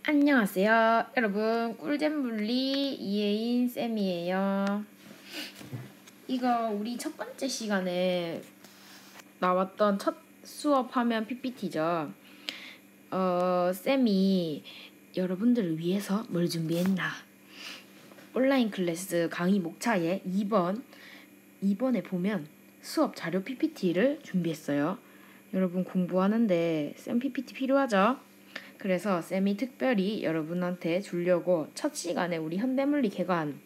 안녕하세요 여러분, 꿀잼 물리 이혜인 쌤이에요. 이거 우리 첫 번째 시간에 나왔던 첫 수업하면 PPT죠. 쌤이 여러분들을 위해서 뭘 준비했나, 온라인 클래스 강의 목차에 2번에 보면 수업 자료 PPT를 준비했어요. 여러분 공부하는데 쌤 PPT 필요하죠? 그래서 쌤이 특별히 여러분한테 주려고 첫 시간에 우리 현대물리 개관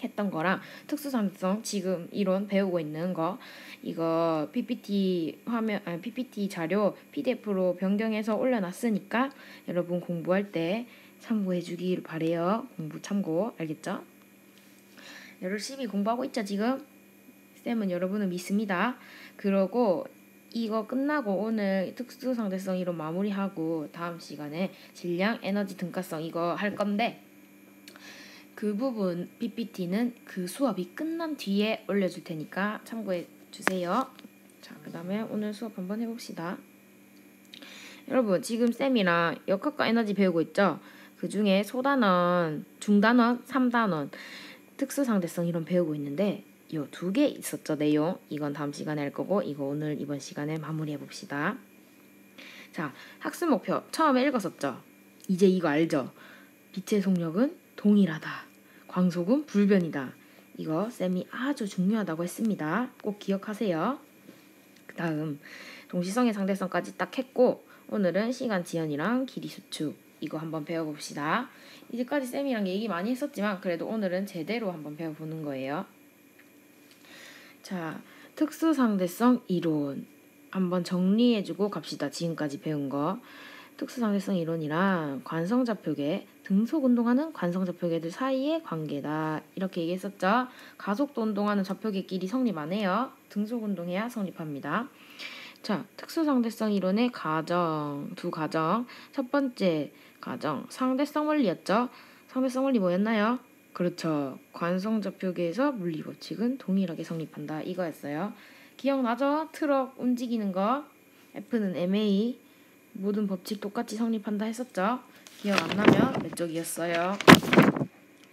했던 거랑 특수상대성 지금 이론 배우고 있는 거, 이거 PPT PPT 자료 PDF로 변경해서 올려놨으니까 여러분 공부할 때 참고해 주길 바래요. 공부 참고, 알겠죠? 열심히 공부하고 있죠 지금? 쌤은 여러분을 믿습니다. 그러고 이거 끝나고 오늘 특수상대성 이론 마무리하고 다음 시간에 질량, 에너지, 등가성 이거 할 건데, 그 부분 PPT는 그 수업이 끝난 뒤에 올려줄 테니까 참고해 주세요. 자, 그 다음에 오늘 수업 한번 해봅시다. 여러분 지금 쌤이랑 역학과 에너지 배우고 있죠? 그 중에 소단원, 중단원, 3단원 특수상대성 이론 배우고 있는데 요 2개 있었죠 내용. 이건 다음 시간에 할 거고 이거 오늘 이번 시간에 마무리해 봅시다. 자, 학습 목표 처음에 읽었었죠? 이제 이거 알죠? 빛의 속력은 동일하다, 광속은 불변이다. 이거 쌤이 아주 중요하다고 했습니다. 꼭 기억하세요. 그 다음 동시성의 상대성까지 딱 했고 오늘은 시간 지연이랑 길이 수축 이거 한번 배워봅시다. 이제까지 쌤이랑 얘기 많이 했었지만 그래도 오늘은 제대로 한번 배워보는 거예요. 자, 특수상대성 이론 한번 정리해주고 갑시다. 지금까지 배운 거. 특수상대성 이론이란 관성좌표계, 등속 운동하는 관성좌표계들 사이의 관계다. 이렇게 얘기했었죠. 가속도 운동하는 좌표계끼리 성립 안 해요. 등속 운동해야 성립합니다. 자, 특수상대성 이론의 가정, 두 가정. 첫 번째 가정, 상대성 원리였죠. 상대성 원리 뭐였나요? 그렇죠. 관성좌표계에서 물리법칙은 동일하게 성립한다. 이거였어요. 기억나죠? 트럭 움직이는 거. F는 MA. 모든 법칙 똑같이 성립한다 했었죠. 기억 안 나면 몇 쪽이었어요?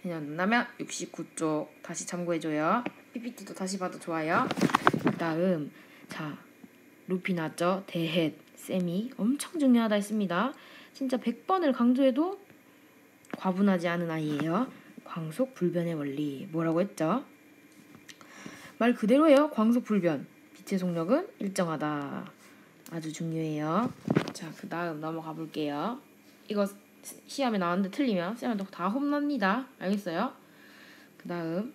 기억 안 나면 69쪽 다시 참고해줘요. PPT도 다시 봐도 좋아요. 그 다음 자, 루피 나왔죠? 대헷. 쌤이 엄청 중요하다 했습니다. 진짜 100번을 강조해도 과분하지 않은 아이예요. 광속 불변의 원리 뭐라고 했죠? 말 그대로예요. 광속 불변. 빛의 속력은 일정하다. 아주 중요해요. 자, 그 다음 넘어가 볼게요. 이거 시험에 나왔는데 틀리면 쌤한테 다 혼납니다. 알겠어요? 그 다음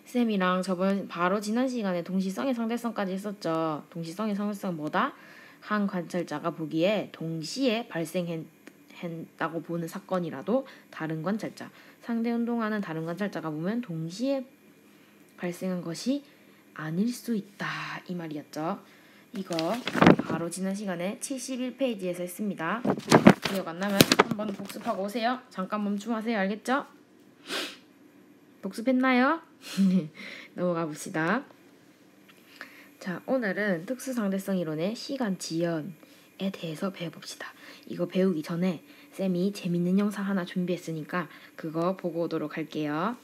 쌤이랑 바로 지난 시간에 동시성의 상대성까지 했었죠. 동시성의 상대성은 뭐다? 한 관찰자가 보기에 동시에 발생했다고 보는 사건이라도 다른 관찰자, 상대 운동하는 다른 관찰자가 보면 동시에 발생한 것이 아닐 수 있다. 이 말이었죠. 이거 바로 지난 시간에 71페이지에서 했습니다. 기억 안 나면 한번 복습하고 오세요. 잠깐 멈춤하세요. 알겠죠? 복습했나요? 넘어가 봅시다. 자, 오늘은 특수상대성 이론의 시간 지연에 대해서 배워봅시다. 이거 배우기 전에 쌤이 재밌는 영상 하나 준비했으니까 그거 보고 오도록 할게요.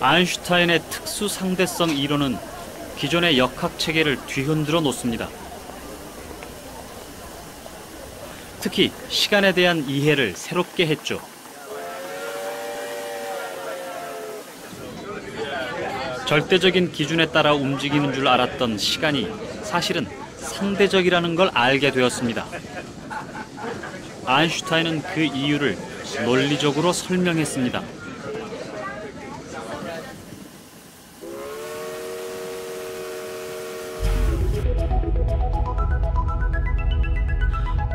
아인슈타인의 특수상대성 이론은 기존의 역학체계를 뒤흔들어 놓습니다. 특히 시간에 대한 이해를 새롭게 했죠. 절대적인 기준에 따라 움직이는 줄 알았던 시간이 사실은 상대적이라는 걸 알게 되었습니다. 아인슈타인은 그 이유를 논리적으로 설명했습니다.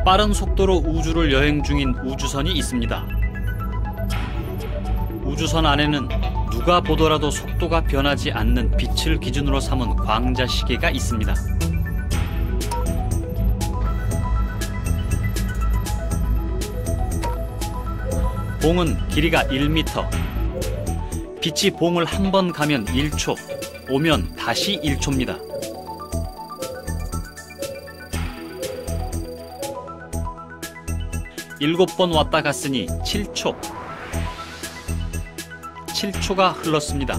빠른 속도로 우주를 여행 중인 우주선이 있습니다. 우주선 안에는 누가 보더라도 속도가 변하지 않는 빛을 기준으로 삼은 광자 시계가 있습니다. 봉은 길이가 1m. 빛이 봉을 한 번 가면 1초, 오면 다시 1초입니다. 일곱 번 왔다 갔으니 7초. 7초가 흘렀습니다.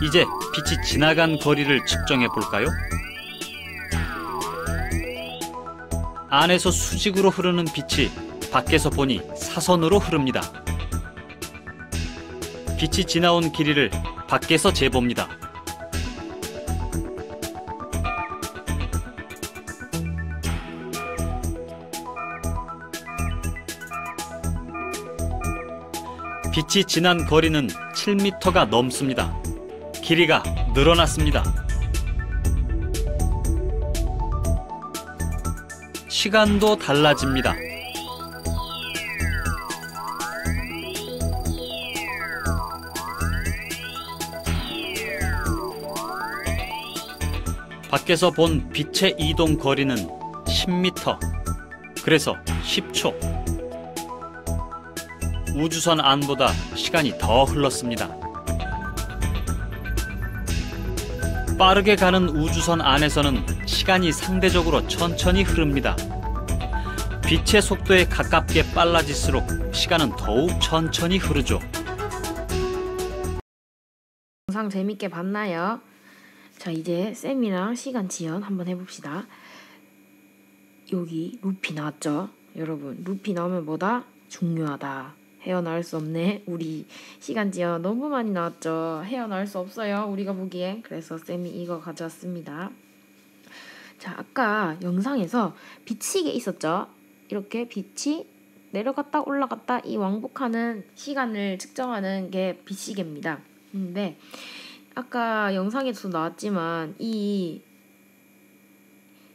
이제 빛이 지나간 거리를 측정해 볼까요? 안에서 수직으로 흐르는 빛이 밖에서 보니 사선으로 흐릅니다. 빛이 지나온 길이를 밖에서 재봅니다. 빛이 지난 거리는 7m가 넘습니다. 길이가 늘어났습니다. 시간도 달라집니다. 밖에서 본 빛의 이동 거리는 10m, 그래서 10초. 우주선 안보다 시간이 더 흘렀습니다. 빠르게 가는 우주선 안에서는 시간이 상대적으로 천천히 흐릅니다. 빛의 속도에 가깝게 빨라질수록 시간은 더욱 천천히 흐르죠. 영상 재밌게 봤나요? 자, 이제 쌤이랑 시간 지연 한번 해봅시다. 여기 루피 나왔죠? 여러분, 루피 나오면 뭐다? 중요하다. 헤어나올 수 없네. 우리 시간 지연 너무 많이 나왔죠? 헤어나올 수 없어요, 우리가 보기엔. 그래서 쌤이 이거 가져왔습니다. 자, 아까 영상에서 빛시계 있었죠? 이렇게 빛이 내려갔다 올라갔다 이 왕복하는 시간을 측정하는 게 빛시계입니다. 근데 아까 영상에서 나왔지만 이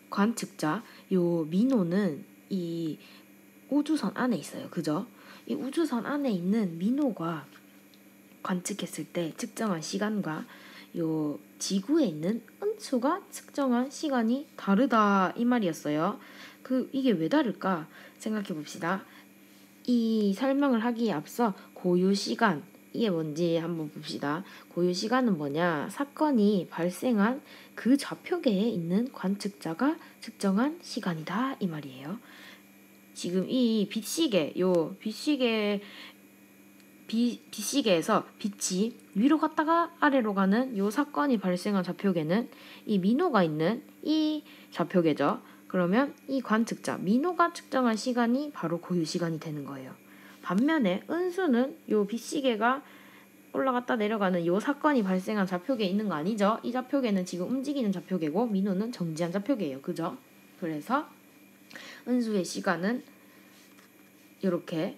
관측자, 요 민호는 이 우주선 안에 있어요. 그죠? 이 우주선 안에 있는 민호가 관측했을 때 측정한 시간과 요 지구에 있는 은수가 측정한 시간이 다르다 이 말이었어요. 이게 왜 다를까 생각해 봅시다. 이 설명을 하기에 앞서 고유 시간, 이게 뭔지 한번 봅시다. 고유 시간은 뭐냐? 사건이 발생한 그 좌표계에 있는 관측자가 측정한 시간이다 이 말이에요. 지금 이 빛시계, 빛시계에서 빛이 위로 갔다가 아래로 가는 요 사건이 발생한 좌표계는 이 민호가 있는 이 좌표계죠. 그러면 이 관측자, 민호가 측정한 시간이 바로 고유 시간이 되는 거예요. 반면에 은수는 요 빛시계가 올라갔다 내려가는 요 사건이 발생한 좌표계에 있는 거 아니죠? 이 좌표계는 지금 움직이는 좌표계고 민호는 정지한 좌표계예요. 그죠? 그래서 은수의 시간은 이렇게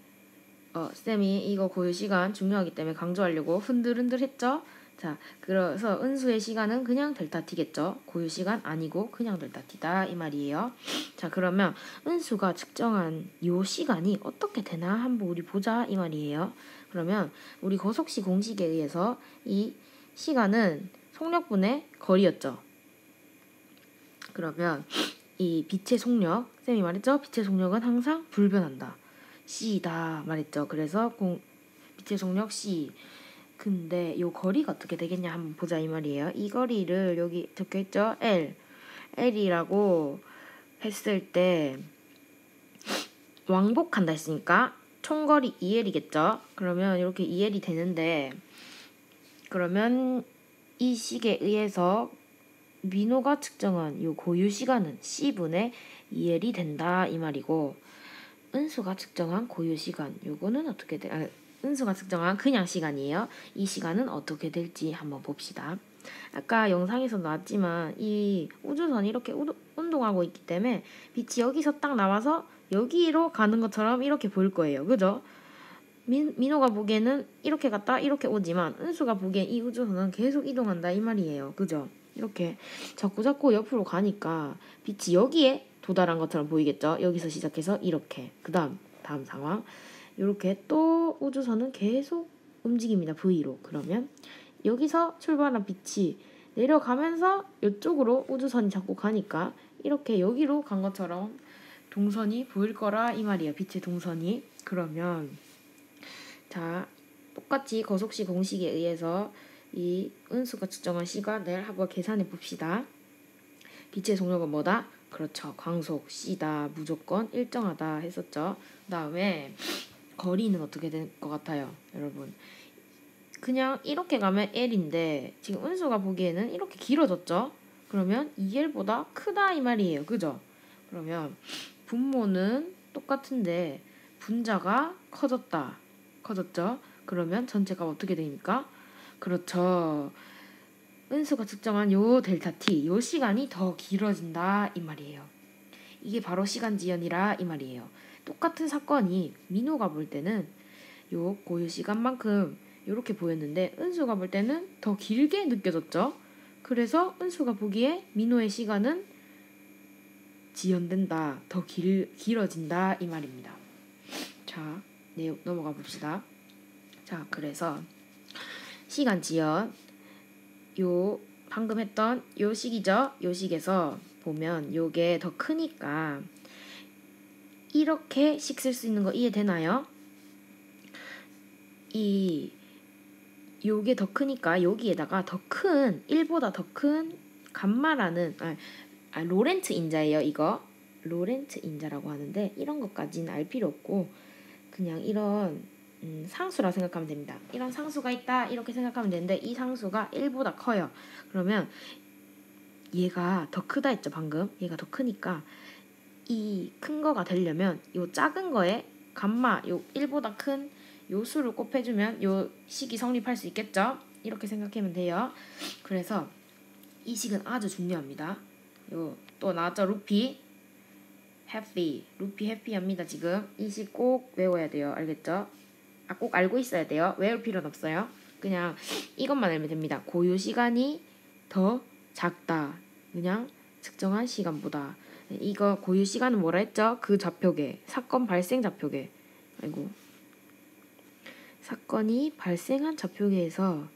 쌤이 이거 고유 시간 중요하기 때문에 강조하려고 흔들흔들 했죠? 자, 그래서 은수의 시간은 그냥 델타 t겠죠? 고유 시간 아니고 그냥 델타 t다 이 말이에요. 자, 그러면 은수가 측정한 요 시간이 어떻게 되나 한번 우리 보자 이 말이에요. 그러면 우리 거속시 공식에 의해서 이 시간은 속력분의 거리였죠. 그러면 이 빛의 속력, 쌤이 말했죠? 빛의 속력은 항상 불변한다. C다 말했죠. 그래서 빛의 속력 C. 근데 요 거리가 어떻게 되겠냐 한번 보자 이 말이에요. 이 거리를 여기 적혀있죠? L이라고 했을 때 왕복한다 했으니까 총거리 2L이겠죠? 그러면 이렇게 2L이 되는데, 그러면 이 식에 의해서 민호가 측정한 요 고유 시간은 C분의 2L이 된다 이 말이고, 은수가 측정한 고유 시간, 요거는 어떻게 은수가 측정한 그냥 시간이에요. 이 시간은 어떻게 될지 한번 봅시다. 아까 영상에서 나왔지만 이 우주선이 이렇게 운동하고 있기 때문에 빛이 여기서 딱 나와서 여기로 가는 것처럼 이렇게 보일 거예요. 그죠? 민호가 보기에는 이렇게 갔다 이렇게 오지만 은수가 보기엔 이 우주선은 계속 이동한다 이 말이에요. 그죠? 이렇게 자꾸 옆으로 가니까 빛이 여기에 도달한 것처럼 보이겠죠? 여기서 시작해서 이렇게. 다음 상황. 이렇게 또 우주선은 계속 움직입니다. V로. 그러면 여기서 출발한 빛이 내려가면서 이쪽으로 우주선이 자꾸 가니까 이렇게 여기로 간 것처럼 동선이 보일 거라 이 말이에요. 빛의 동선이. 그러면 자, 똑같이 거속시 공식에 의해서 이 은수가 측정한 시간을 한번 계산해 봅시다. 빛의 속력은 뭐다? 그렇죠. 광속 C다. 무조건 일정하다 했었죠. 그 다음에 거리는 어떻게 될 것 같아요, 여러분? 그냥 이렇게 가면 L인데 지금 은수가 보기에는 이렇게 길어졌죠? 그러면 2L보다 크다 이 말이에요. 그죠? 그러면 분모는 똑같은데 분자가 커졌죠? 그러면 전체가 어떻게 됩니까? 그렇죠. 은수가 측정한 요 델타 t, 요 시간이 더 길어진다 이 말이에요. 이게 바로 시간 지연이라 이 말이에요. 똑같은 사건이 민호가 볼 때는 요 고유 시간만큼 이렇게 보였는데 은수가 볼 때는 더 길게 느껴졌죠. 그래서 은수가 보기에 민호의 시간은 지연된다, 더 길어진다 이 말입니다. 자, 넘어가 봅시다. 자, 그래서 시간 지연, 요 방금 했던 요 식이죠. 요 식에서 보면 요게 더 크니까 이렇게 식 쓸 수 있는 거 이해되나요? 요게 더 크니까 여기에다가 더 큰 1보다 더 큰 감마라는 로렌츠 인자예요. 이거 로렌츠 인자라고 하는데 이런 것까지는 알 필요 없고 그냥 이런 상수라 생각하면 됩니다. 이런 상수가 있다 이렇게 생각하면 되는데 이 상수가 1보다 커요. 그러면 얘가 더 크다 했죠 방금. 얘가 더 크니까 이 큰 거가 되려면 요 작은 거에 감마 요 1보다 큰 요 수를 곱해주면 요 식이 성립할 수 있겠죠. 이렇게 생각하면 돼요. 그래서 이 식은 아주 중요합니다. 요 또 나왔죠. 루피 해피합니다. 지금 이 식 꼭 외워야 돼요. 알겠죠? 꼭 알고 있어야 돼요. 외울 필요는 없어요. 그냥 이것만 알면 됩니다. 고유 시간이 더 작다. 그냥 측정한 시간보다. 이거 고유 시간은 뭐라 했죠? 그 좌표계. 사건 발생 좌표계. 사건이 발생한 좌표계에서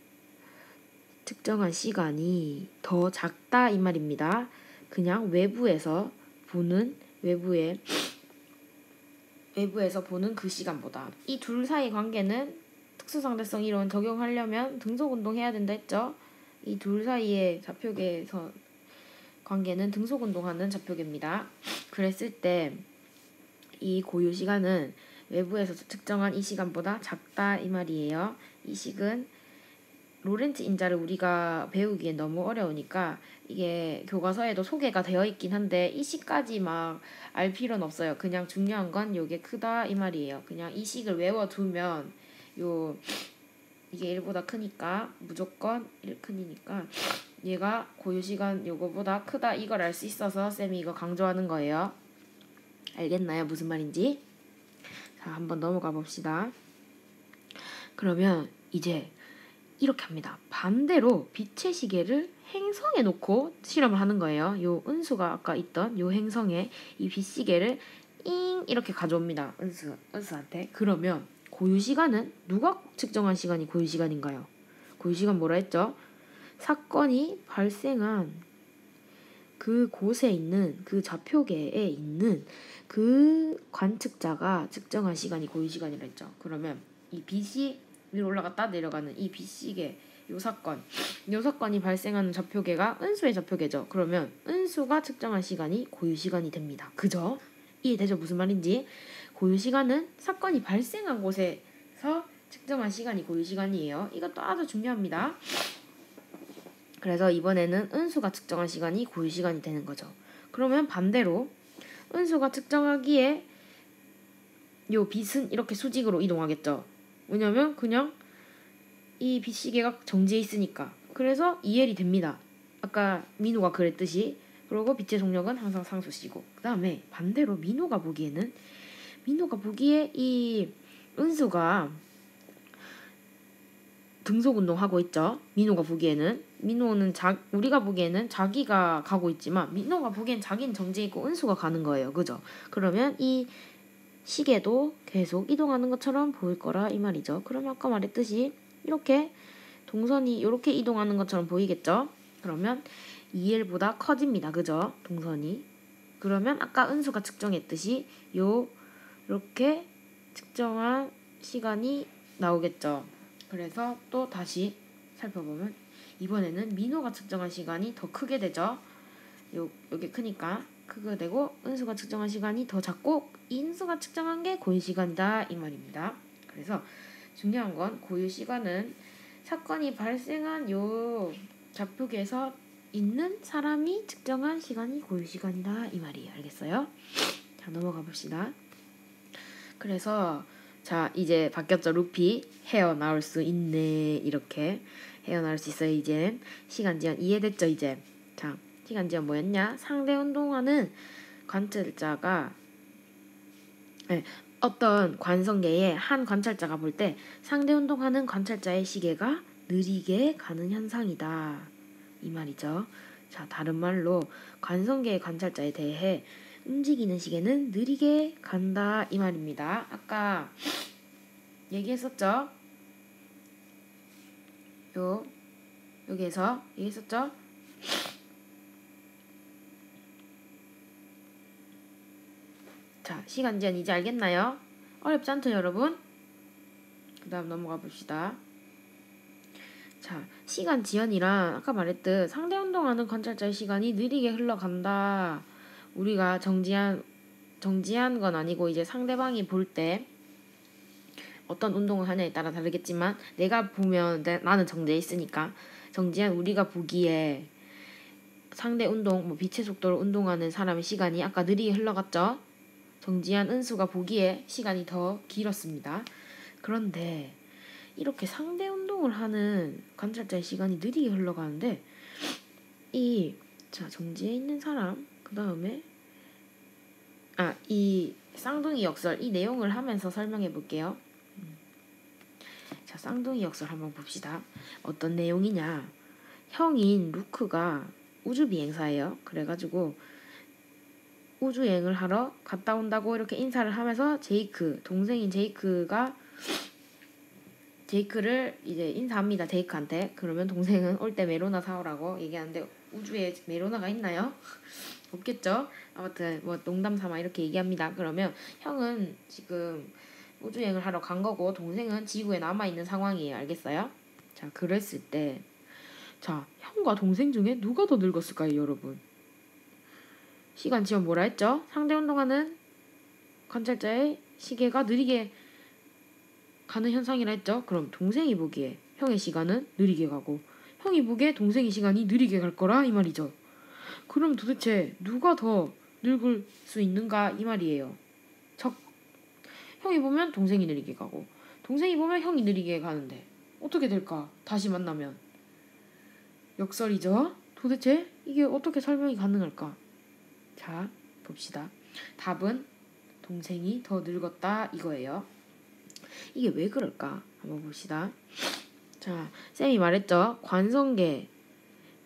측정한 시간이 더 작다 이 말입니다. 그냥 외부에서 보는 그 시간보다. 이 둘 사이 관계는 특수상대성 이론 적용하려면 등속운동 해야 된다 했죠. 이 둘 사이의 좌표계에서 관계는 등속운동하는 좌표계입니다. 그랬을 때 이 고유 시간은 외부에서 측정한 이 시간보다 작다 이 말이에요. 이 식은 로렌츠 인자를 우리가 배우기엔 너무 어려우니까 이게 교과서에도 소개가 되어 있긴 한데 이 식까지 막 알 필요는 없어요. 그냥 중요한 건 요게 크다 이 말이에요. 그냥 이 식을 외워두면 이게 1보다 크니까 무조건 1 크니까 얘가 고유시간 요거보다 크다 이걸 알 수 있어서 쌤이 이거 강조하는 거예요. 알겠나요? 무슨 말인지? 자, 한번 넘어가 봅시다. 그러면 이제 이렇게 합니다. 반대로 빛의 시계를 행성에 놓고 실험을 하는 거예요. 요 은수가 아까 있던 요 행성에 이 빛시계를 이렇게 가져옵니다. 은수한테. 그러면 고유시간은 누가 측정한 시간이 고유시간인가요? 고유시간 뭐라 했죠? 사건이 발생한 그 곳에 있는 그 좌표계에 있는 그 관측자가 측정한 시간이 고유시간이라 했죠. 그러면 이 빛이 위로 올라갔다 내려가는 이 빛시계 요 사건이 발생하는 좌표계가 은수의 좌표계죠. 그러면 은수가 측정한 시간이 고유시간이 됩니다. 그죠? 이해되죠? 무슨 말인지? 고유시간은 사건이 발생한 곳에서 측정한 시간이 고유시간이에요. 이것도 아주 중요합니다. 그래서 이번에는 은수가 측정한 시간이 고유시간이 되는 거죠. 그러면 반대로 은수가 측정하기에 요 빛은 이렇게 수직으로 이동하겠죠. 왜냐면 그냥 이 빛시계가 정지해 있으니까. 그래서 2L이 됩니다. 아까 민호가 그랬듯이. 그리고 빛의 속력은 항상 상수시고. 그 다음에 반대로 민호가 보기에 이 은수가 등속운동하고 있죠. 민호가 보기에는 우리가 보기에는 자기가 가고 있지만 민호가 보기엔 자기는 정지해 있고 은수가 가는 거예요. 그죠? 그러면 이 시계도 계속 이동하는 것처럼 보일 거라 이 말이죠. 그러면 아까 말했듯이 이렇게 동선이 이렇게 이동하는 것처럼 보이겠죠? 그러면 2L보다 커집니다. 그죠? 동선이. 그러면 아까 은수가 측정했듯이 이렇게 측정한 시간이 나오겠죠. 그래서 또 다시 살펴보면 이번에는 민호가 측정한 시간이 더 크게 되죠. 요게 크니까 크게 되고 은수가 측정한 시간이 더 작고 인수가 측정한 게 고유 시간이다 이 말입니다. 그래서 중요한 건 고유 시간은 사건이 발생한 요 좌표계에서 있는 사람이 측정한 시간이 고유 시간이다 이 말이에요. 알겠어요? 자, 넘어가 봅시다. 그래서 자, 이제 바뀌었죠. 루피 헤어나올 수 있네. 이렇게 헤어나올 수 있어요. 이제 시간 지연 이해됐죠? 이제 자, 시간 지연 뭐였냐? 상대 운동하는 관찰자가 어떤 관성계의 한 관찰자가 볼 때 상대 운동하는 관찰자의 시계가 느리게 가는 현상이다 이 말이죠. 자, 다른 말로 관성계의 관찰자에 대해 움직이는 시계는 느리게 간다 이 말입니다. 아까 얘기했었죠? 여기에서 얘기했었죠? 자, 시간 지연 이제 알겠나요? 어렵지 않죠, 여러분? 그 다음 넘어가 봅시다. 자, 시간 지연이란 아까 말했듯 상대 운동하는 관찰자의 시간이 느리게 흘러간다. 우리가 정지한 건 아니고 이제 상대방이 볼 때 어떤 운동을 하냐에 따라 다르겠지만 내가 보면 나는 정지해 있으니까 정지한 우리가 보기에 상대 운동 뭐 빛의 속도로 운동하는 사람의 시간이 아까 느리게 흘러갔죠. 정지한 은수가 보기에 시간이 더 길었습니다. 그런데 이렇게 상대 운동을 하는 관찰자의 시간이 느리게 흘러가는데 자, 정지해 있는 사람 그 다음에 이 쌍둥이 역설 이 내용을 하면서 설명해 볼게요. 자, 쌍둥이 역설 한번 봅시다. 어떤 내용이냐? 형인 루크가 우주 비행사예요. 그래가지고 우주여행을 하러 갔다 온다고 이렇게 인사를 하면서 동생인 제이크를 이제 인사합니다. 제이크한테. 그러면 동생은 올 때 메로나 사오라고 얘기하는데 우주에 메로나가 있나요? 없겠죠? 아무튼 뭐 농담 삼아 이렇게 얘기합니다. 그러면 형은 지금 우주여행을 하러 간 거고 동생은 지구에 남아있는 상황이에요. 알겠어요? 자, 그랬을 때 자, 형과 동생 중에 누가 더 늙었을까요, 여러분? 시간 지연 뭐라 했죠? 상대 운동하는 관찰자의 시계가 느리게 가는 현상이라 했죠? 그럼 동생이 보기에 형의 시간은 느리게 가고 형이 보기에 동생의 시간이 느리게 갈 거라 이 말이죠. 그럼 도대체 누가 더 늙을 수 있는가 이 말이에요. 형이 보면 동생이 느리게 가고 동생이 보면 형이 느리게 가는데 어떻게 될까? 다시 만나면 역설이죠. 도대체 이게 어떻게 설명이 가능할까? 자, 봅시다. 답은 동생이 더 늙었다 이거예요. 이게 왜 그럴까? 한번 봅시다. 자, 쌤이 말했죠. 관성계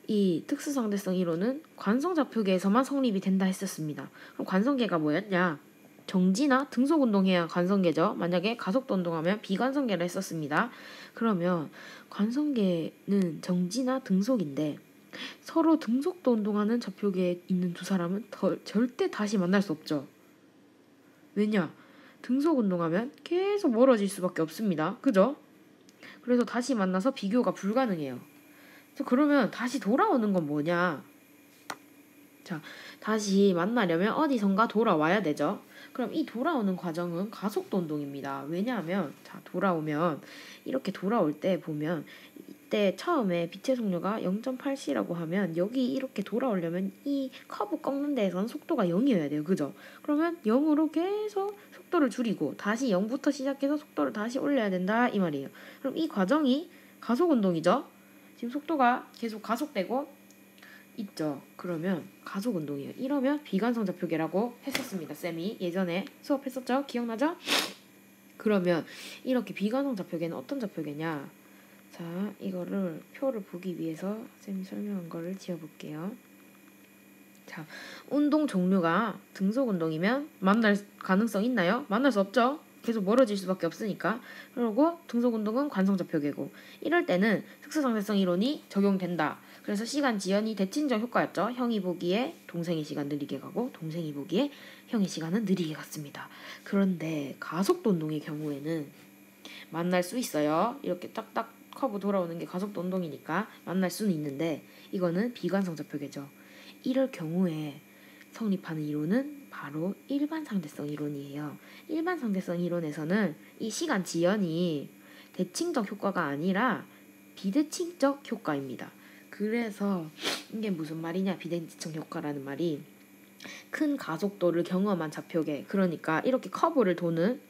이 특수상대성 이론은 관성좌표계에서만 성립이 된다 했었습니다. 그럼 관성계가 뭐였냐? 정지나 등속 운동해야 관성계죠. 만약에 가속도 운동하면 비관성계를 했었습니다. 그러면 관성계는 정지나 등속인데 서로 등속도 운동하는 좌표계에 있는 두 사람은 절대 다시 만날 수 없죠. 왜냐? 등속 운동하면 계속 멀어질 수밖에 없습니다. 그죠? 그래서 다시 만나서 비교가 불가능해요. 그러면 다시 돌아오는 건 뭐냐? 자, 다시 만나려면 어디선가 돌아와야 되죠. 그럼 이 돌아오는 과정은 가속도 운동입니다. 왜냐하면 자, 돌아오면 이렇게 돌아올 때 보면 이때 처음에 빛의 속도가 0.8c라고 하면 여기 이렇게 돌아오려면 이 커브 꺾는 데에서는 속도가 0이어야 돼요. 그죠? 그러면 0으로 계속 속도를 줄이고 다시 0부터 시작해서 속도를 다시 올려야 된다 이 말이에요. 그럼 이 과정이 가속 운동이죠. 지금 속도가 계속 가속되고 있죠. 그러면 가속 운동이에요. 이러면 비관성 좌표계라고 했었습니다. 쌤이 예전에 수업했었죠? 기억나죠? 그러면 이렇게 비관성 좌표계는 어떤 좌표계냐? 자, 이거를 표를 보기 위해서 쌤이 설명한 거를 지어볼게요. 자, 운동 종류가 등속 운동이면 만날 가능성 있나요? 만날 수 없죠. 계속 멀어질 수밖에 없으니까. 그리고 등속 운동은 관성좌표계고, 이럴 때는 특수상대성 이론이 적용된다. 그래서 시간 지연이 대칭적 효과였죠. 형이 보기에 동생의 시간 느리게 가고 동생이 보기에 형의 시간은 느리게 갔습니다. 그런데 가속도 운동의 경우에는 만날 수 있어요. 이렇게 딱딱 커브 돌아오는 게 가속도 운동이니까 만날 수는 있는데, 이거는 비관성좌표계죠. 이럴 경우에 성립하는 이론은 바로 일반상대성 이론이에요. 일반상대성 이론에서는 이 시간 지연이 대칭적 효과가 아니라 비대칭적 효과입니다. 그래서 이게 무슨 말이냐, 비대칭적 효과라는 말이 큰 가속도를 경험한 좌표계, 그러니까 이렇게 커브를 도는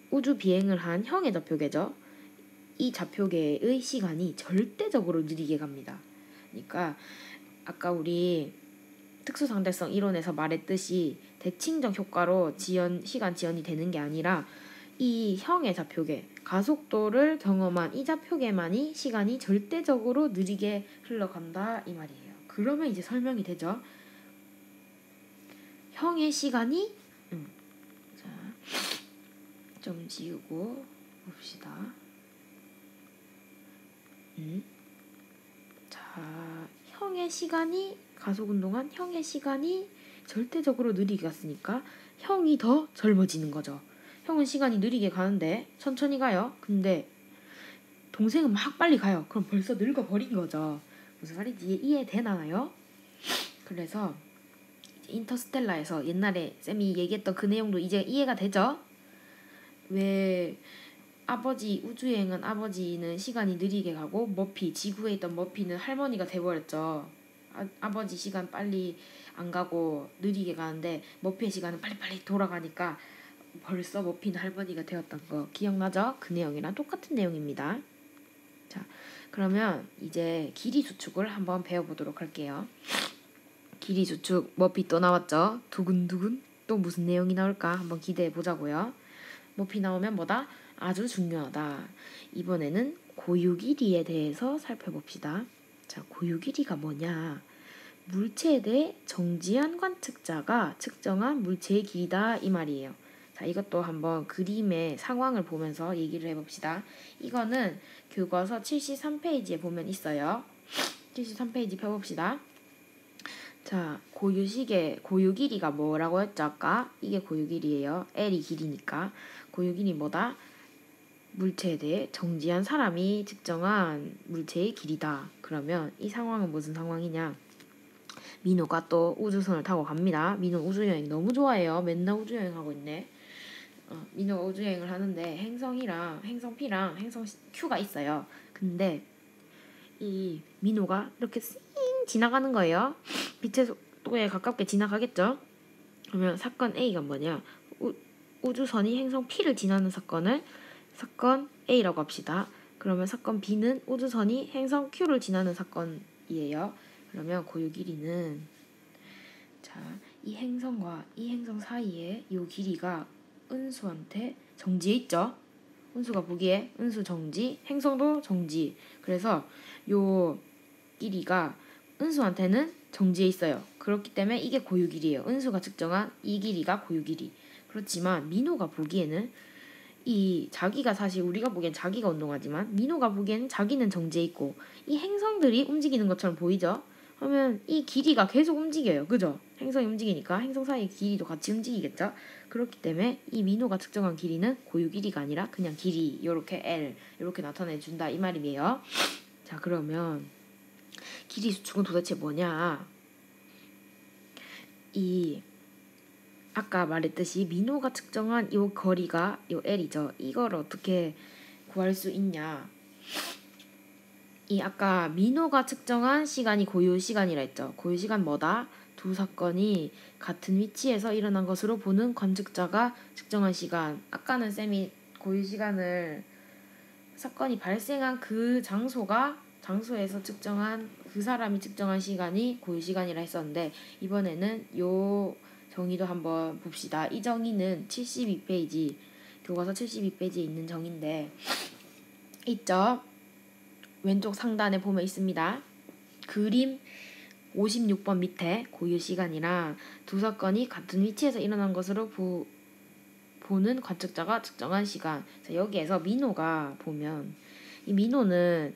우주 비행을 한 형의 좌표계죠. 이 좌표계의 시간이 절대적으로 느리게 갑니다. 그러니까 아까 우리 특수상대성 이론에서 말했듯이 대칭적 효과로 시간 지연이 되는 게 아니라 이 형의 좌표계, 가속도를 경험한 이 좌표계만이 시간이 절대적으로 느리게 흘러간다 이 말이에요. 그러면 이제 설명이 되죠. 형의 시간이 자, 좀 지우고 봅시다. 자, 형의 시간이 가속운동한 형의 시간이 절대적으로 느리게 갔으니까 형이 더 젊어지는 거죠. 형은 시간이 느리게 가는데 천천히 가요. 근데 동생은 막 빨리 가요. 그럼 벌써 늙어버린 거죠. 무슨 말인지 이해되나요? 그래서 인터스텔라에서 옛날에 쌤이 얘기했던 그 내용도 이제 이해가 되죠? 왜 우주여행은 아버지는 시간이 느리게 가고 지구에 있던 머피는 할머니가 돼버렸죠. 아버지 시간 빨리 안 가고 느리게 가는데 머피의 시간은 빨리빨리 돌아가니까 벌써 머피는 할머니가 되었던 거 기억나죠? 그 내용이랑 똑같은 내용입니다. 자, 그러면 이제 길이 수축을 한번 배워보도록 할게요. 길이 수축, 머피 또 나왔죠? 두근두근. 또 무슨 내용이 나올까 한번 기대해 보자고요. 머피 나오면 뭐다? 아주 중요하다. 이번에는 고유 길이에 대해서 살펴봅시다. 자, 고유 길이가 뭐냐? 물체에 대해 정지한 관측자가 측정한 물체의 길이다 이 말이에요. 자, 이것도 한번 그림의 상황을 보면서 얘기를 해봅시다. 이거는 교과서 73페이지에 보면 있어요. 73페이지 펴봅시다. 자, 고유 길이가 뭐라고 했죠 아까? 이게 고유 길이에요. L이 길이니까. 고유 길이 뭐다? 물체에 대해 정지한 사람이 측정한 물체의 길이다. 그러면 이 상황은 무슨 상황이냐? 민호가 또 우주선을 타고 갑니다. 민호 우주여행 너무 좋아해요. 맨날 우주여행하고 있네. 민호가 우주여행을 하는데 행성이랑 행성 P랑 행성 Q가 있어요. 근데 이 민호가 이렇게 씩 지나가는 거예요. 빛의 속도에 가깝게 지나가겠죠. 그러면 사건 A가 뭐냐? 우주선이 행성 P를 지나는 사건을 사건 A라고 합시다. 그러면 사건 B는 우주선이 행성 Q를 지나는 사건이에요. 그러면 고유 길이는, 자, 이 행성과 이 행성 사이에 이 길이가 은수한테 정지해 있죠. 은수가 보기에 은수 정지, 행성도 정지. 그래서 요 길이가 은수한테는 정지해 있어요. 그렇기 때문에 이게 고유 길이에요. 은수가 측정한 이 길이가 고유 길이. 그렇지만 민호가 보기에는 자기가 사실 우리가 보기엔 자기가 운동하지만 민호가 보기에는 자기는 정지해 있고 이 행성들이 움직이는 것처럼 보이죠? 그러면 이 길이가 계속 움직여요. 그죠? 행성이 움직이니까 행성 사이의 길이도 같이 움직이겠죠? 그렇기 때문에 이 민호가 측정한 길이는 고유 길이가 아니라 그냥 길이 요렇게 L 요렇게 나타내준다 이 말이에요. 자, 그러면 길이 수축은 도대체 뭐냐? 아까 말했듯이 민호가 측정한 이 거리가 이 L이죠. 이걸 어떻게 구할 수 있냐? 아까 민호가 측정한 시간이 고유 시간이라 했죠. 고유 시간 뭐다? 두 사건이 같은 위치에서 일어난 것으로 보는 관측자가 측정한 시간. 아까는 쌤이 고유 시간을 사건이 발생한 그 장소에서 측정한 그 사람이 측정한 시간이 고유 시간이라 했었는데, 이번에는 요 정의도 한번 봅시다. 이 정의는 72페이지 교과서 72페이지에 있는 정의인데 있죠. 왼쪽 상단에 보면 있습니다. 그림 56번 밑에 고유 시간이랑 두 사건이 같은 위치에서 일어난 것으로 보는 관측자가 측정한 시간. 자, 여기에서 민호가 보면 이 민호는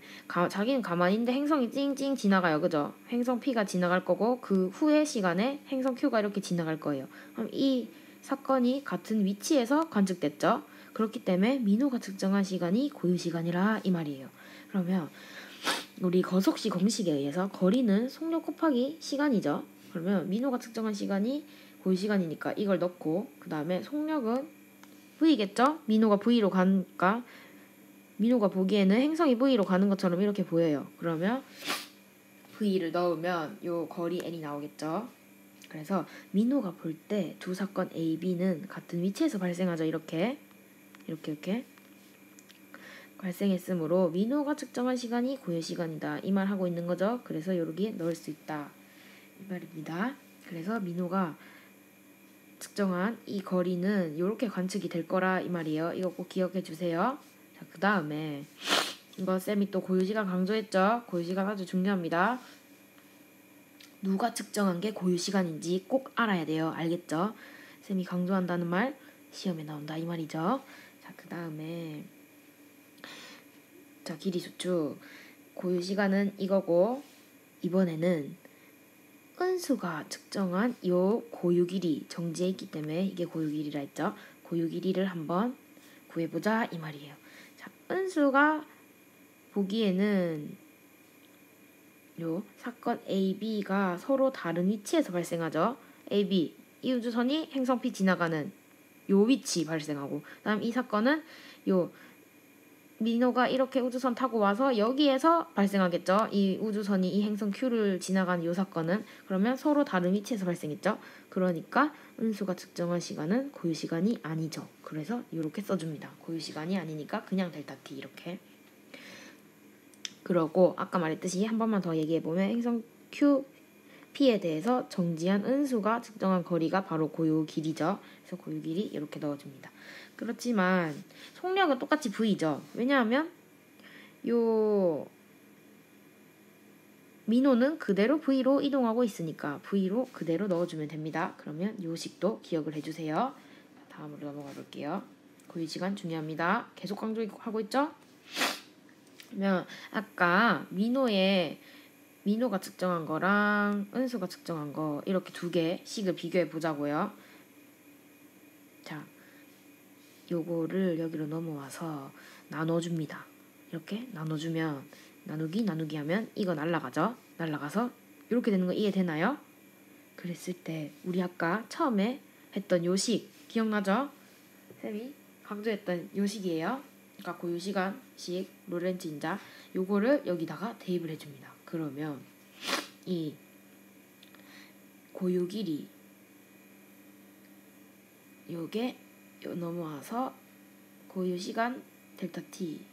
자기는 가만히 있는데 행성이 찡찡 지나가요. 그죠? 행성 P가 지나갈 거고 그 후의 시간에 행성 Q가 이렇게 지나갈 거예요. 그럼 이 사건이 같은 위치에서 관측됐죠. 그렇기 때문에 민호가 측정한 시간이 고유 시간이라 이 말이에요. 그러면 우리 거속시 공식에 의해서 거리는 속력 곱하기 시간이죠. 그러면 민호가 측정한 시간이 고유 시간이니까 이걸 넣고 그 다음에 속력은 V겠죠? 민호가 V로 가니까 민호가 보기에는 행성이 V로 가는 것처럼 이렇게 보여요. 그러면 V를 넣으면 요 거리 N이 나오겠죠. 그래서 민호가 볼 때 두 사건 A, B는 같은 위치에서 발생하죠. 이렇게 발생했으므로 민호가 측정한 시간이 고유 시간이다. 이 말 하고 있는 거죠. 그래서 여기에 넣을 수 있다. 이 말입니다. 그래서 민호가 측정한 이 거리는 이렇게 관측이 될 거라 이 말이에요. 이거 꼭 기억해 주세요. 자, 그 다음에 이거 쌤이 또 고유 시간 강조했죠. 고유 시간 아주 중요합니다. 누가 측정한 게 고유 시간인지 꼭 알아야 돼요. 알겠죠? 쌤이 강조한다는 말 시험에 나온다 이 말이죠. 자, 그 다음에 자, 길이 수축 고유 시간은 이거고 이번에는 은수가 측정한 요 고유 길이 정지해 있기 때문에 이게 고유 길이라 했죠. 고유 길이를 한번 구해보자 이 말이에요. 자, 은수가 보기에는 요 사건 A, B가 서로 다른 위치에서 발생하죠. A, B 이 우주선이 행성 P 지나가는 요 위치 발생하고 그다음 이 사건은 요 민호가 이렇게 우주선 타고 와서 여기에서 발생하겠죠. 이 우주선이 이 행성 Q를 지나가는 이 사건은 그러면 서로 다른 위치에서 발생했죠. 그러니까 은수가 측정한 시간은 고유 시간이 아니죠. 그래서 이렇게 써줍니다. 고유 시간이 아니니까 그냥 델타 T 이렇게. 그러고 아까 말했듯이 한 번만 더 얘기해보면 행성 Q, P에 대해서 정지한 은수가 측정한 거리가 바로 고유 길이죠. 그래서 고유 길이 이렇게 넣어줍니다. 그렇지만 속력은 똑같이 V죠. 왜냐하면 요 민호는 그대로 V로 이동하고 있으니까 V로 그대로 넣어주면 됩니다. 그러면 요 식도 기억을 해주세요. 다음으로 넘어가 볼게요. 고유 시간 중요합니다. 계속 강조하고 있죠? 그러면 아까 민호가 측정한 거랑 은수가 측정한 거 이렇게 두 개 식을 비교해 보자고요. 자, 요거를 여기로 넘어와서 나눠줍니다. 이렇게 나눠주면 나누기 하면 이거 날라가죠. 날라가서 이렇게 되는 거 이해되나요? 그랬을 때 우리 아까 처음에 했던 요식 기억나죠? 쌤이 강조했던 요식이에요. 그러니까 고유시간식 로렌츠 인자 요거를 여기다가 대입을 해줍니다. 그러면 이 고유 길이 요게 넘어와서 고유 시간 델타 t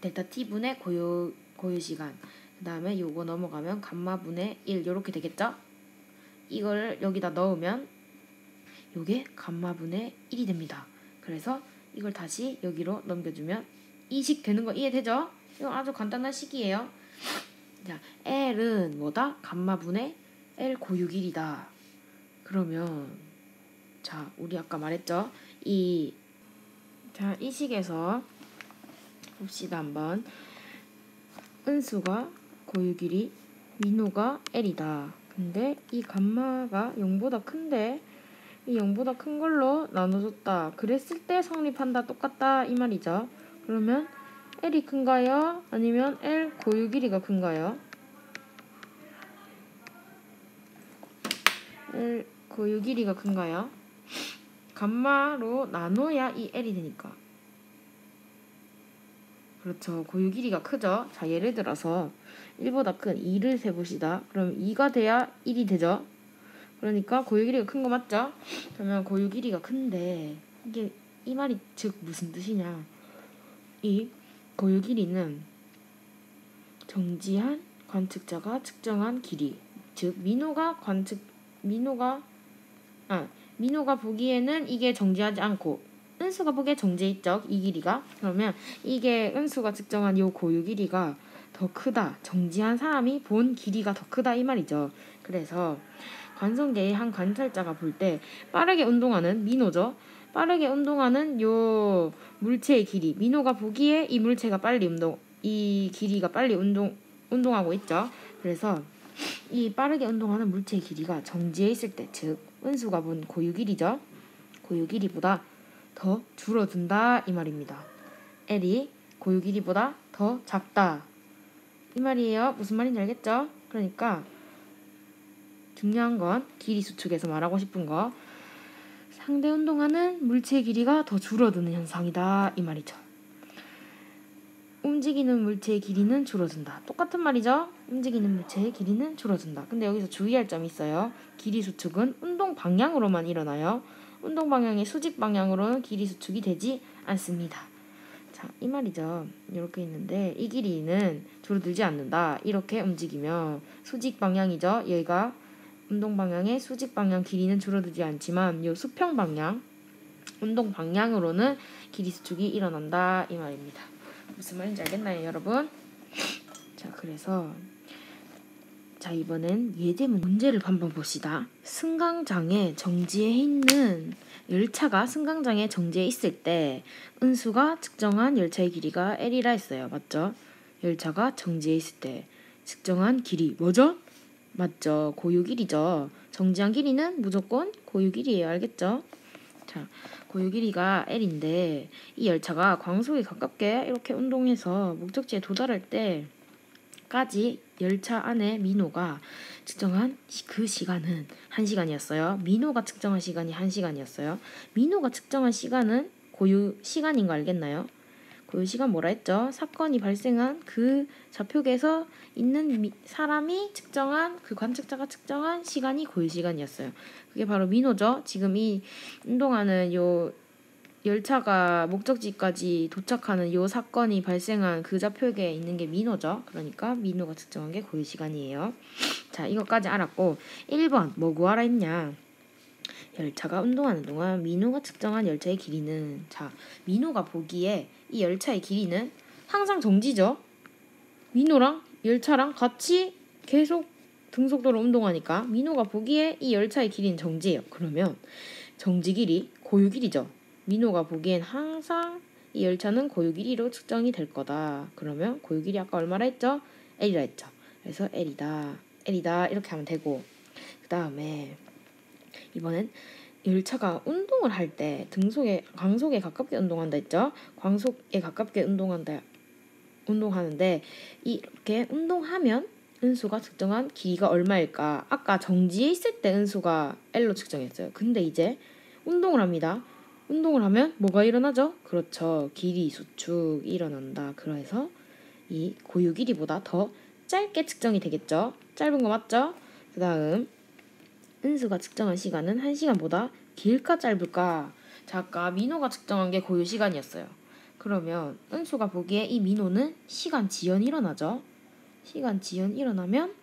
델타 t 분의 고유 시간 그다음에 요거 넘어가면 감마 분의 1 요렇게 되겠죠? 이걸 여기다 넣으면 요게 감마 분의 1이 됩니다. 그래서 이걸 다시 여기로 넘겨주면 이 식 되는 거 이해되죠? 이거 아주 간단한 식이에요. 자, L은 뭐다? 감마 분의 L 고유 길이다. 그러면 자, 우리 아까 말했죠? 이 식에서 봅시다 한번. 은수가 고유 길이, 민호가 L이다. 근데 이 감마가 0보다 큰데 이 0보다 큰 걸로 나눠줬다. 그랬을 때 성립한다. 똑같다. 이 말이죠. 그러면 L이 큰가요? 아니면 L 고유 길이가 큰가요? L 고유 길이가 큰가요? 감마로 나눠야 이 L이 되니까. 그렇죠. 고유 길이가 크죠. 자, 예를 들어서 1보다 큰 2를 세봅시다. 그럼 2가 돼야 1이 되죠. 그러니까 고유 길이가 큰 거 맞죠? 그러면 고유 길이가 큰데 이게 이 말이 즉 무슨 뜻이냐? 이 고유 길이는 정지한 관측자가 측정한 길이, 즉 민호가 보기에는 이게 정지하지 않고 은수가 보기에 정지해 있죠. 이 길이가. 그러면 이게 은수가 측정한 요 고유 길이가 더 크다. 정지한 사람이 본 길이가 더 크다 이 말이죠. 그래서 관성계의 한 관찰자가 볼 때 빠르게 운동하는 민호죠. 빠르게 운동하는 요 물체의 길이. 민호가 보기에 이 물체가 이 길이가 빨리 운동하고 있죠. 그래서 이 빠르게 운동하는 물체의 길이가 정지해 있을 때, 즉 은수가 본 고유 길이죠. 고유 길이보다 더 줄어든다 이 말입니다. L이 고유 길이보다 더 작다 이 말이에요. 무슨 말인지 알겠죠? 그러니까 중요한 건 길이 수축에서 말하고 싶은 거, 상대 운동하는 물체의 길이가 더 줄어드는 현상이다 이 말이죠. 움직이는 물체의 길이는 줄어든다. 똑같은 말이죠. 움직이는 물체의 길이는 줄어든다. 근데 여기서 주의할 점이 있어요. 길이 수축은 운동 방향으로만 일어나요. 운동 방향의 수직 방향으로는 길이 수축이 되지 않습니다. 자, 이 말이죠. 이렇게 있는데 이 길이는 줄어들지 않는다. 이렇게 움직이면 수직 방향이죠. 얘가 운동 방향의 수직 방향 길이는 줄어들지 않지만 이 수평 방향, 운동 방향으로는 길이 수축이 일어난다 이 말입니다. 무슨 말인지 알겠나요, 여러분? 자, 그래서 이번엔 예제 문제를 한번 봅시다. 승강장에 정지해 있는 열차가 승강장에 정지해 있을 때 은수가 측정한 열차의 길이가 L이라 했어요. 맞죠? 열차가 정지해 있을 때 측정한 길이 뭐죠? 맞죠? 고유 길이죠. 정지한 길이는 무조건 고유 길이에요. 알겠죠? 자, 고유 길이가 L인데 이 열차가 광속에 가깝게 이렇게 운동해서 목적지에 도달할 때까지 열차 안에 민호가 측정한 그 시간은 1시간이었어요. 민호가 측정한 시간이 1시간이었어요. 민호가 측정한 시간은 고유 시간인 거 알겠나요? 고유 시간 뭐라 했죠? 사건이 발생한 그 좌표계에서 있는 사람이 측정한, 그 관측자가 측정한 시간이 고유 시간이었어요. 그게 바로 민호죠. 지금 이 운동하는 요 열차가 목적지까지 도착하는 요 사건이 발생한 그 좌표계에 있는 게 민호죠. 그러니까 민호가 측정한 게 고유 시간이에요. 자, 이것까지 알았고 1번 뭐 구하라 했냐? 열차가 운동하는 동안 민호가 측정한 열차의 길이는, 자, 민호가 보기에 이 열차의 길이는 항상 정지죠. 민호랑 열차랑 같이 계속 등속도로 운동하니까 민호가 보기에 이 열차의 길이는 정지예요. 그러면 정지 길이 고유 길이죠. 민호가 보기엔 항상 이 열차는 고유 길이로 측정이 될 거다. 그러면 고유 길이 아까 얼마라 했죠? L이라 했죠. 그래서 L이다 이렇게 하면 되고, 그 다음에 이번엔 열차가 운동을 할 때 광속에 가깝게 운동한다 했죠? 광속에 가깝게 운동하는데 이렇게 운동하면 은수가 측정한 길이가 얼마일까? 아까 정지해 있을 때 은수가 L로 측정했어요. 근데 이제 운동을 합니다. 운동을 하면 뭐가 일어나죠? 그렇죠. 길이 수축이 일어난다. 그래서 이 고유 길이보다 더 짧게 측정이 되겠죠? 짧은 거 맞죠? 그 다음 은수가 측정한 시간은 1시간보다 길까 짧을까? 자, 아까 민호가 측정한 게 고유 시간이었어요. 그러면 은수가 보기에 이 민호는 시간 지연이 일어나죠? 시간 지연이 일어나면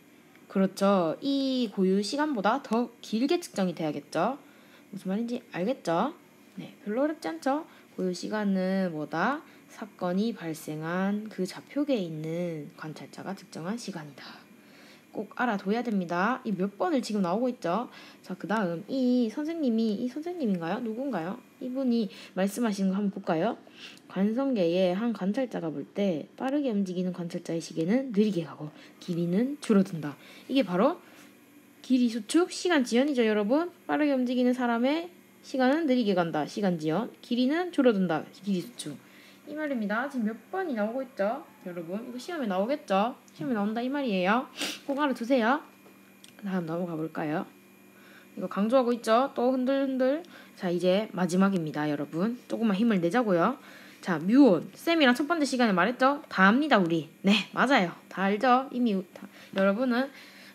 그렇죠. 이 고유 시간보다 더 길게 측정이 돼야겠죠? 무슨 말인지 알겠죠? 네, 별로 어렵지 않죠? 고유 시간은 뭐다? 사건이 발생한 그 좌표계에 있는 관찰자가 측정한 시간이다. 꼭 알아둬야 됩니다. 이 몇 번을 지금 나오고 있죠? 자, 그 다음 이 선생님인가요? 누군가요? 이분이 말씀하시는 거 한번 볼까요? 관성계의 한 관찰자가 볼 때 빠르게 움직이는 관찰자의 시계는 느리게 가고 길이는 줄어든다. 이게 바로 길이 수축, 시간 지연이죠, 여러분. 빠르게 움직이는 사람의 시간은 느리게 간다. 시간 지연. 길이는 줄어든다. 길이 수축. 이 말입니다. 지금 몇 번이 나오고 있죠? 여러분, 이거 시험에 나오겠죠? 시험에 나온다 이 말이에요. 꼭 알아두세요. 다음 넘어가 볼까요? 이거 강조하고 있죠? 또 흔들흔들. 자, 이제 마지막입니다, 여러분. 조금만 힘을 내자고요. 자, 뮤온. 쌤이랑 첫 번째 시간에 말했죠? 다 압니다, 우리. 네, 맞아요. 다 알죠? 이미 여러분은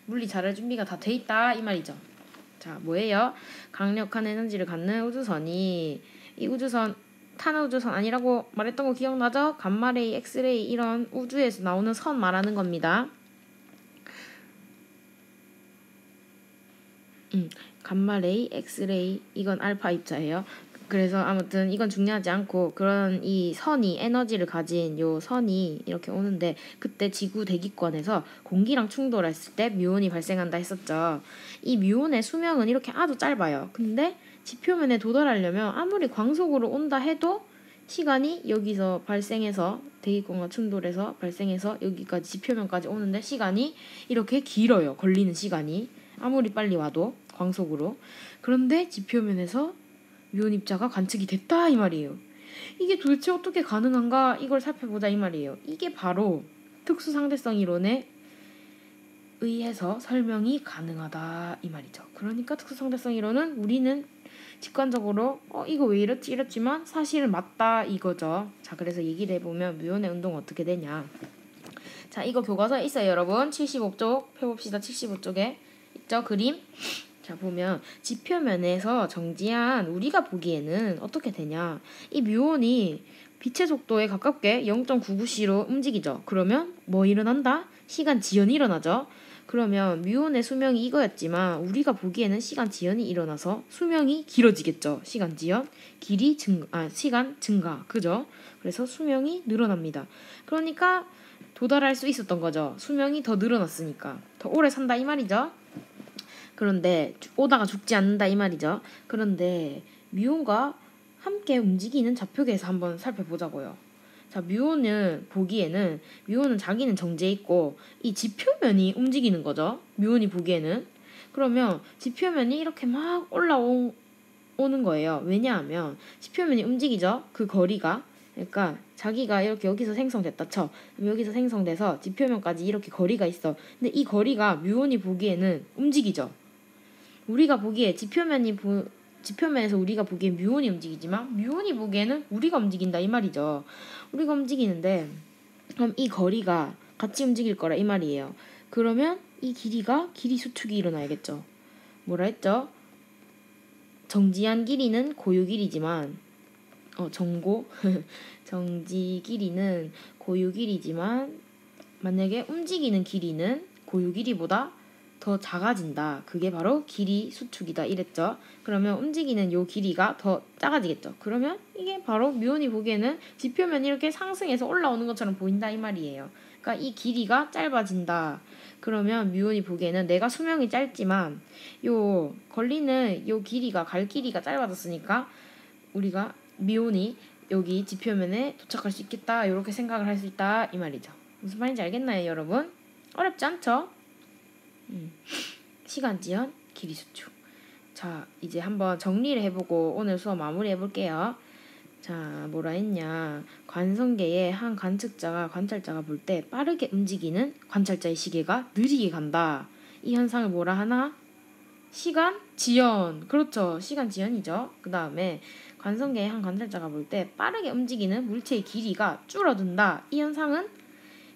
물리 잘할 준비가 다 돼 있다 이 말이죠. 자, 뭐예요? 강력한 에너지를 갖는 우주선이, 이 우주선 타는 우주선 아니라고 말했던 거 기억나죠? 감마레이, 엑스레이 이런 우주에서 나오는 선 말하는 겁니다. 감마레이, 엑스레이 이건 알파 입자예요. 그래서 아무튼 이건 중요하지 않고 그런 이 선이 에너지를 가진 요 선이 이렇게 오는데 그때 지구 대기권에서 공기랑 충돌했을 때 뮤온이 발생한다 했었죠. 이 뮤온의 수명은 이렇게 아주 짧아요. 근데 지표면에 도달하려면 아무리 광속으로 온다 해도 시간이 여기서 발생해서 대기권과 충돌해서 발생해서 여기까지 지표면까지 오는데 시간이 이렇게 길어요. 걸리는 시간이 아무리 빨리 와도 광속으로. 그런데 지표면에서 뮤온 입자가 관측이 됐다 이 말이에요. 이게 도대체 어떻게 가능한가 이걸 살펴보자 이 말이에요. 이게 바로 특수상대성 이론에 의해서 설명이 가능하다 이 말이죠. 그러니까 특수상대성 이론은 우리는 직관적으로 이거 왜 이렇지 이렇지만 사실은 맞다 이거죠. 자, 그래서 얘기를 해보면 뮤온의 운동은 어떻게 되냐. 자, 이거 교과서에 있어요 여러분. 75쪽 펴봅시다. 75쪽에 있죠 그림. 자, 보면 지표면에서 정지한 우리가 보기에는 어떻게 되냐. 이 뮤온이 빛의 속도에 가깝게 0.99c로 움직이죠. 그러면 뭐 일어난다? 시간 지연이 일어나죠. 그러면 뮤온의 수명이 이거였지만 우리가 보기에는 시간 지연이 일어나서 수명이 길어지겠죠. 시간 지연, 시간 증가, 그죠? 그래서 수명이 늘어납니다. 그러니까 도달할 수 있었던 거죠. 수명이 더 늘어났으니까 더 오래 산다 이 말이죠. 그런데 오다가 죽지 않는다 이 말이죠. 그런데 뮤온과 함께 움직이는 좌표계에서 한번 살펴보자고요. 자, 뮤온은 자기는 정지해 있고 이 지표면이 움직이는 거죠. 뮤온이 보기에는. 그러면 지표면이 이렇게 막 올라오는 거예요. 왜냐하면 지표면이 움직이죠. 그 거리가. 그러니까 자기가 이렇게 여기서 생성됐다 쳐. 여기서 생성돼서 지표면까지 이렇게 거리가 있어. 근데 이 거리가 뮤온이 보기에는 움직이죠. 우리가 보기에 지표면에서 우리가 보기에 뮤온이 움직이지만 뮤온이 보기에는 우리가 움직인다 이 말이죠. 우리가 움직이는데 그럼 이 거리가 같이 움직일 거라 이 말이에요. 그러면 이 길이 수축이 일어나야겠죠. 뭐라 했죠? 정지한 길이는 고유 길이지만 정지 길이는 고유 길이지만 만약에 움직이는 길이는 고유 길이보다 더 작아진다. 그게 바로 길이 수축이다 이랬죠. 그러면 움직이는 요 길이가 더 작아지겠죠. 그러면 이게 바로 뮤온이 보기에는 지표면이 이렇게 상승해서 올라오는 것처럼 보인다 이 말이에요. 그러니까 이 길이가 짧아진다. 그러면 뮤온이 보기에는 내가 수명이 짧지만 요 걸리는 요 길이가 갈 길이가 짧아졌으니까 우리가 뮤온이 여기 지표면에 도착할 수 있겠다. 이렇게 생각을 할 수 있다 이 말이죠. 무슨 말인지 알겠나요 여러분? 어렵지 않죠? 시간 지연, 길이 수축. 자, 이제 한번 정리를 해보고 오늘 수업 마무리 해볼게요. 자, 뭐라 했냐. 관성계의 한 관찰자가 볼 때 빠르게 움직이는 관찰자의 시계가 느리게 간다. 이 현상을 뭐라 하나? 시간 지연. 그렇죠. 시간 지연이죠. 그 다음에 관성계의 한 관찰자가 볼 때 빠르게 움직이는 물체의 길이가 줄어든다. 이 현상은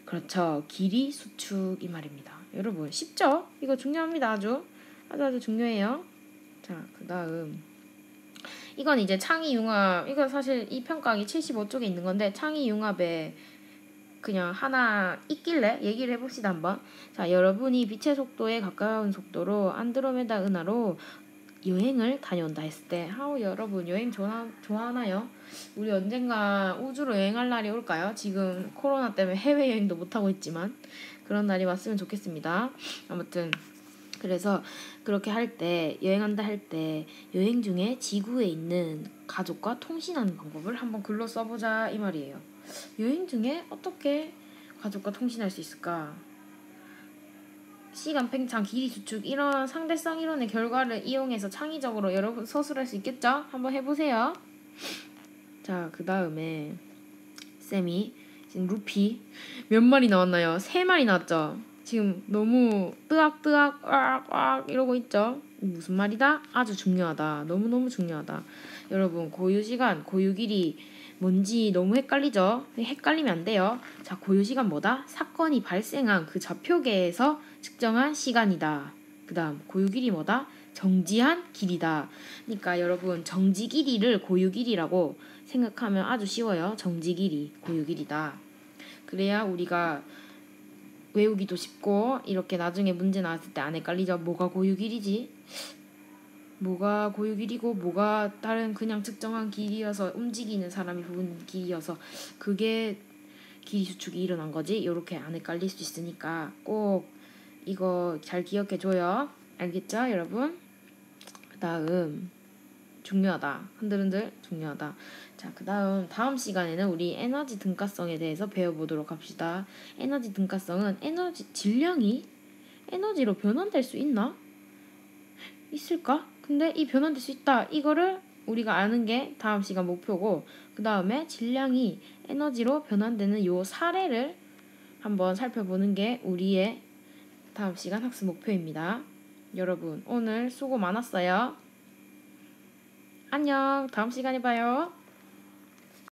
그렇죠. 길이 수축 이 말입니다. 여러분 쉽죠? 이거 중요합니다. 아주 중요해요. 자, 그 다음 이건 이제 창의융합. 이거 사실 이 평가하기 75쪽에 있는 건데 창의융합에 그냥 하나 있길래 얘기를 해봅시다 한번. 자, 여러분이 빛의 속도에 가까운 속도로 안드로메다 은하로 여행을 다녀온다 했을 때 여러분 여행 좋아하나요? 우리 언젠가 우주로 여행할 날이 올까요? 지금 코로나 때문에 해외여행도 못하고 있지만 그런 날이 왔으면 좋겠습니다. 아무튼 그래서 그렇게 여행한다 할 때 여행 중에 지구에 있는 가족과 통신하는 방법을 한번 글로 써보자 이 말이에요. 여행 중에 어떻게 가족과 통신할 수 있을까? 시간 팽창, 길이 수축 이런 상대성 이론의 결과를 이용해서 창의적으로 여러분 서술할 수 있겠죠? 한번 해보세요. 자, 그 다음에 쌤이 지금 루피 몇 마리 나왔나요? 3마리 나왔죠? 지금 너무 뜨악뜨악 으악 이러고 있죠? 무슨 말이다? 아주 중요하다. 너무너무 중요하다. 여러분 고유시간, 고유길이 뭔지 너무 헷갈리죠? 헷갈리면 안 돼요. 자, 고유시간 뭐다? 사건이 발생한 그 좌표계에서 측정한 시간이다. 그 다음 고유길이 뭐다? 정지한 길이다. 그러니까 여러분 정지 길이를 고유길이라고 생각하면 아주 쉬워요. 정지 길이 고유길이다. 그래야 우리가 외우기도 쉽고 이렇게 나중에 문제 나왔을 때 안 헷갈리죠. 뭐가 고유길이지? 뭐가 고유 길이고 뭐가 다른 그냥 특정한 길이어서 움직이는 사람이 부은 길이어서 그게 길이 수축이 일어난 거지. 이렇게 안 헷갈릴 수 있으니까 꼭 이거 잘 기억해줘요. 알겠죠, 여러분? 그 다음 중요하다. 흔들흔들 중요하다. 자, 그 다음 시간에는 우리 에너지 등가성에 대해서 배워보도록 합시다. 에너지 등가성은 에너지 질량이 에너지로 변환될 수 있나? 있을까? 근데 이 변환될 수 있다. 이거를 우리가 아는 게 다음 시간 목표고, 그 다음에 질량이 에너지로 변환되는 요 사례를 한번 살펴보는 게 우리의 다음 시간 학습 목표입니다. 여러분 오늘 수고 많았어요. 안녕. 다음 시간에 봐요.